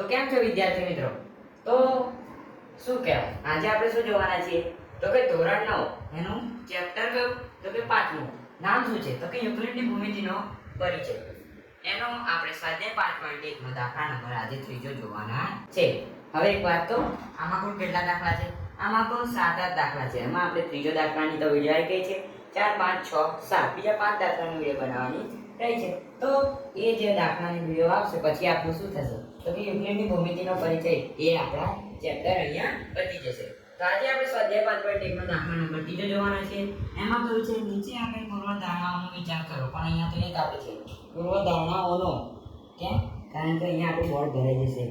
કેમ છો વિદ્યાર્થી મિત્રો? તો શું કહેવાય, આજે આપણે શું જોવાના છીએ? તો કે ધોરણ 9 એનું ચેપ્ટર કયું? તો કે પાંચમું. નામ શું છે? તો કે યુક્લિડની ભૂમિતિનો પરિચય. એનો આપણે સ્વાધ્યાય 5.1 નો દાખલા નંબર આજે ત્રીજો જોવાના છે. હવે એક વાત, તો આમાં કુલ કેટલા દાખલા છે? આમાં કુલ 7 દાખલા છે. એમાં આપણે ત્રીજો દાખલાની તો વિડિયો આવી ગઈ છે. 4 5 6 7 બીજા 5 દાખલાની વિડિયો બનાવવાની રહી છે. તો એ જે દાખલાની વિડિયો આવશે પછી આપણું શું થશે? તો કે યુક્લિડની ભૂમિતિનો પરિચય એ આપણા ચેપ્ટર અહીંયા પતી જશે. તો આજે આપણે સ્વાધ્યાય 5.1 નો દાખલા નંબર ત્રીજો જોવાના છે. એમાં કહ્યું છે નીચે આપેલ પૂર્વધારણાઓનો વિચાર કરો. પણ અહીંયા તો એક આપે છે પૂર્વધારણાઓનો. કેમ? કારણ કે અહીંયા આપણું બોર્ડ ભરાઈ જશે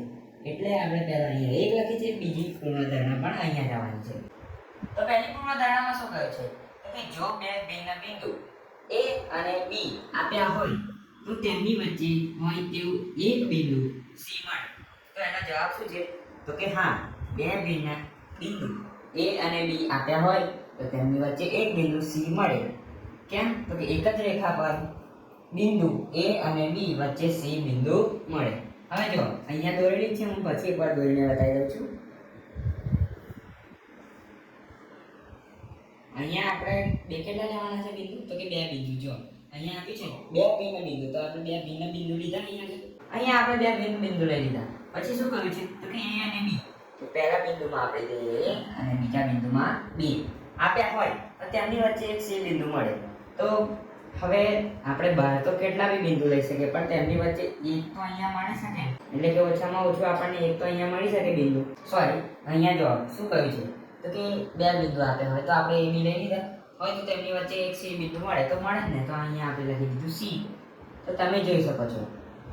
એટલે આપણે પહેલા અહીંયા એક લખી છે, બીજી પૂર્વધારણા પણ અહીંયા જવાની છે. તો પહેલી પૂર્વધારણામાં શું કહ્યું છે? તો કે જો બે ભિન્ન બિંદુ A અને B આપ્યા હોય તો તેમની વચ્ચે હોય તેવું એક બિંદુ C મળે. તો એનો જવાબ શું છે? તો કે હા, બે ભિન્ન બિંદુ A અને B આપ્યા હોય તો તેમની વચ્ચે એક બિંદુ C મળે. કેમ? તો કે એક જ રેખા પર બિંદુ A અને B વચ્ચે C બિંદુ મળે. હવે જો અહીંયા દોરેલી છે, હું પછી એકવાર દોરીને બતાવી દઉં છું. અહીંયા આપણે બે કેટલા લેવાના છે બિંદુ? તો કે બે બિંદુ. જો અહીંયા આપી છે બે ભિન્ન બિંદુ, તો આપણે બે ભિન્ન બિંદુ લીધા. અહીંયા આપણે બે ભિન્ન બિંદુ લઈ લીધા. પછી શું કર્યું છે? તો કે A અને B. તો પહેલા બિંદુમાં આપણે A અને બીજા બિંદુમાં B આપ્યા હોય તો તેમની વચ્ચે એક C બિંદુ મળે. તો હવે આપણે બહાર તો કેટલા બી બિંદુ લઈ શકીએ, પણ તેમની વચ્ચે એક તો અહીંયા મળી શકે, એટલે કે ઓછામાં ઓછું આપણને એક તો અહીંયા મળી શકે બિંદુ. સોરી, અહીંયા જો શું કહ્યું છે? તો કે બે બિંદુ આપ્યા હોય તો આપણે A B લઈ લીધા હોય તો તેમની વચ્ચે એક C બિંદુ મળે તો મળે જ ને. તો અહીંયા આપણે લખી દીધું C. તો તમે જોઈ શકો છો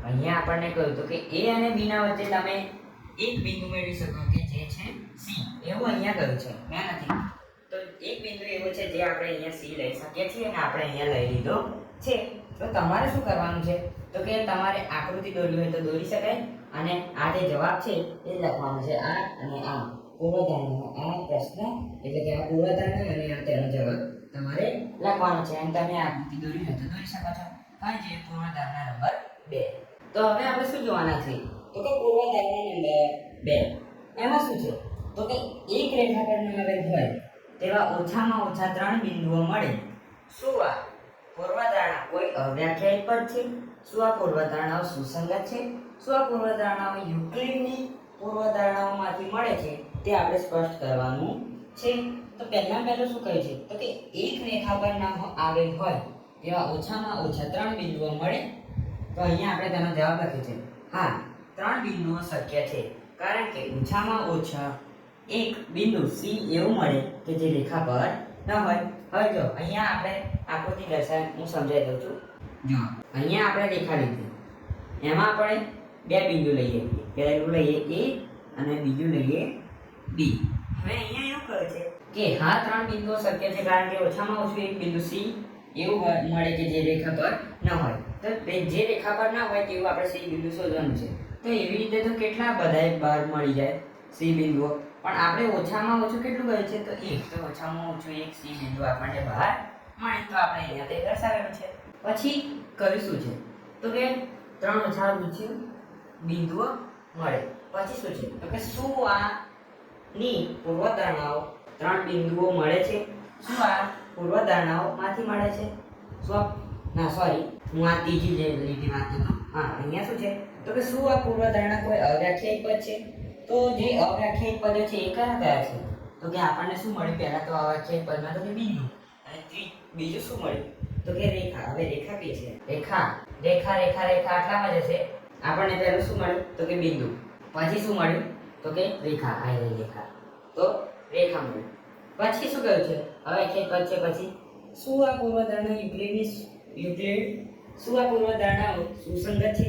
અહીંયા આપણને કહ્યું તો કે A અને B ના વચ્ચે તમે એક બિંદુ મેળવી શકો કે જે છે C. એવું અહીંયા કહ્યું છે, મેં નથી. તો એક બિંદુ એવો છે જે આપણે અહીંયા C લઈ શકીએ છીએ અને આપણે અહીંયા લઈ લીધો છે. તો તમારે શું કરવાનું છે? તો કે તમારે આકૃતિ દોરવી હોય તો દોરી શકાય અને આ જે જવાબ છે એ લખવાનો છે. આ અને આ પૂર્વધારણા, આ પ્રશ્ન એટલે કે આ પૂર્વધારણા અને આ તેનો જવાબ તમારે લખવાનો છે. અને તમે આકૃતિ દોરવી હોય તો દોરી શકો છો. હવે જે પૂર્વધારણા નંબર 2. તો હવે આપણે શું જોવાના છે? તો કે પૂર્વધારણા નંબર 2 એમાં શું છે? તો કે એક રેખા પર આવેલ હોય તેવા ઓછામાં ઓછા 3 બિંદુઓ મળે. શું આ પૂર્વધારણા કોઈ અવ્યાખ્યાયિત પદ છે? શું આ પૂર્વધારણાઓ સુસંગત છે? શું આ પૂર્વધારણાઓ યુક્લિડની પૂર્વધારણાઓમાંથી મળે છે? તે આપણે સ્પષ્ટ કરવાનું છે. તો પહેલું શું કહે છે? તો કે એક રેખા પર આવેલ હોય તેવા ઓછામાં ઓછા 3 બિંદુઓ મળે. તો અહીંયા આપણે તેનો જવાબ લખ્યો છે હા, 3 બિંદુઓ શક્ય છે, કારણ કે ઓછામાં ઓછા એક બિંદુ C એવું મળે કે જે રેખા પર ન હોય. હવે જો અહીંયા આપણે આકૃતિ દર્શાવી હું સમજાવી દઉં છું. જો અહીંયા આપણે રેખા લીધી, એમાં આપણે બે બિંદુ લઈએ. પહેલું લઈએ A અને બીજું લઈએ B. હવે અહીંયા એવું કહે છે કે હા, 3 બિંદુઓ શક્ય છે કારણ કે ઓછામાં ઓછું એક બિંદુ C એવું મળે કે જે રેખા પર ન હોય. તો જે રેખા પર ના હોય તેવું આપણે C બિંદુ શોધવાનું છે. તો એવી રીતે તો કેટલા બધાય બહાર મળી જાય C બિંદુઓ, પણ આપણે ઓછામાં ઓછું કેટલું કહે છે? તો એક. તો ઓછામાં ઓછું એક C બિંદુ આપણને બહાર મળે. તો આપણે અહીંયા તે દર્શાવેલું છે. પછી કર્યું શું છે? તો કે 3 ઓછા ઓછું બિંદુઓ મળે. પછી શું છે? તો કે શું આ ની પૂર્વધારણાઓ 3 બિંદુઓ મળે છે? શું આ પૂર્વધારણાઓમાંથી મળે છે? ના સોરી, હું આ ત્રીજી જે લીટી વાત કરતો. હા, અહીંયા શું છે? તો કે શું આ પૂર્વધારણા કોઈ અવ્યાખ્યાયિત પદ છે? તો જે અવ્યાખ્યાયિત પદો છે એ કયા કયા છે? તો કે આપણને શું મળ્યું? પહેલા તો અવ્યાખ્યાયિત પદમાં તો કે બિંદુ, અને બીજું શું મળ્યું? તો કે રેખા. હવે રેખા કઈ છે? રેખા રેખા રેખા રેખા આટલામાં જશે. આપણને પહેલું શું મળ્યું? તો કે બિંદુ. પછી શું મળ્યું? તો કે રેખા. આ રેખા, તો રેખા મળ્યું. પછી શું કહ્યું છે? અવ્યાખ્યાયિત પદ છે. પછી શું આ પૂર્વધારણા યુક્લિડ શું આ પૂર્વધારણાઓ સુસંગત છે?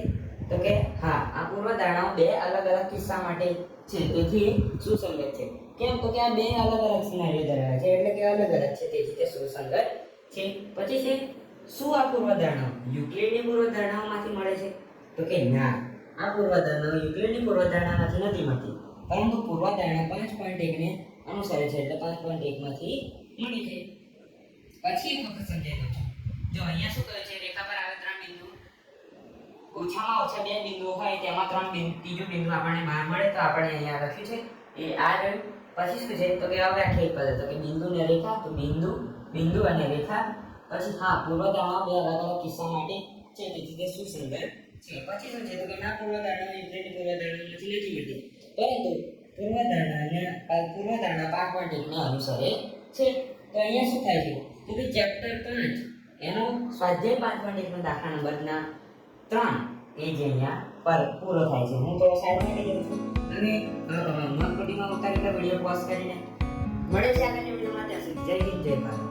તો કે હા, આ પૂર્વધારણાઓ બે અલગ અલગ કિસ્સા માટે છે, તેથી સુસંગત છે. કેમ? તો કે આ બે અલગ અલગ સિનારીઓ ધરાવે છે, એટલે કે અલગ અલગ છે, તેથી તે સુસંગત છે. પછી છે શું આ પૂર્વધારણાઓ યુક્લિડની પૂર્વધારણાઓમાંથી મળે છે? તો કે ના, આ પૂર્વધારણાઓ યુક્લિડની પૂર્વધારણામાંથી નથી મળતી, પરંતુ પૂર્વધારણા 5.1 ને અનુસરે છે, એટલે 5.1 માંથી મળી છે. પછી એક વખત સમજાવી દઉં છું. જો અહીંયા શું કહે છે? રેખા પર આવે 3 બિંદુ ઓછામાં ઓછા બે બિંદુઓ હોય તેમાં ત્રીજું બિંદુ આપણને બહાર મળે તો આપણે અહીંયા લખ્યું છે એ આ રહ્યું. પછી શું છે તો કે હવે વ્યાખ્યાયિત કરે તો કે બિંદુ ને રેખા, તો બિંદુ, બિંદુ અને રેખા. પછી હા, પૂર્વધારણા બે અલગ અલગ કિસ્સા માટે છે, તેથી તે સુસંગત છે. પછી શું છે તો કે ના પૂર્વધારણા વિપરીત પૂર્વધારણામાંથી નથી મળતી, પરંતુ પૂર્વધારણા 5.1 ને અનુસરે છે. તો અહીંયા શું થાય છે તો કે ચેપ્ટર 5 એનો સ્વાધ્યાય 5.1 નો દાખલા નંબરના 3 એ જે અહીંયા પર પૂરો થાય છે. હું તો સાઈડમાં લઈ જાઉં છું અને મનપટ્ટીમાં ઉતારેલા વિડીયો પોઝ કરીને મળે છે આગળની વિડીયોમાં. ત્યાં સુધી જય હિન્દ, જય ભારત.